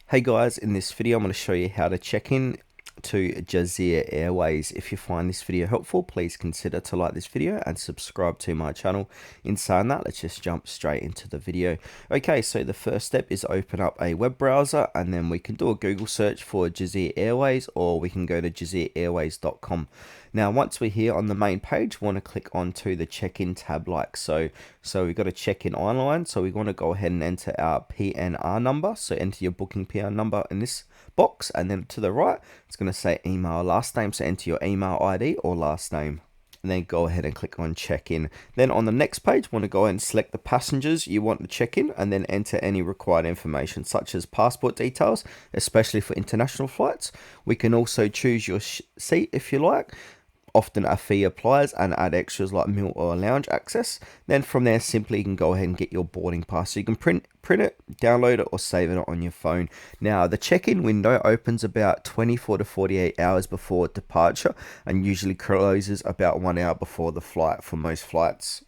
Hey guys, in this video I'm going to show you how to check in to Jazeera Airways. If you find this video helpful, please consider to like this video and subscribe to my channel. In saying that, let's just jump straight into the video. Okay, so the first step is open up a web browser and then we can do a Google search for Jazeera Airways, or we can go to jazeeraairways.com. Now, once we're here on the main page, we want to click onto the check-in tab like so. So we've got a check-in online, so we want to go ahead and enter our PNR number. So enter your booking PNR number in this box, and then to the right, it's going to say email last name. So enter your email ID or last name. And then go ahead and click on check-in. Then on the next page, want to go ahead and select the passengers you want to check in, and then enter any required information such as passport details, especially for international flights. We can also choose your seat if you like. Often a fee applies, and add extras like meal or lounge access. Then from there, simply you can go ahead and get your boarding pass. So you can print it, download it, or save it on your phone. Now, the check-in window opens about 24 to 48 hours before departure and usually closes about 1 hour before the flight for most flights.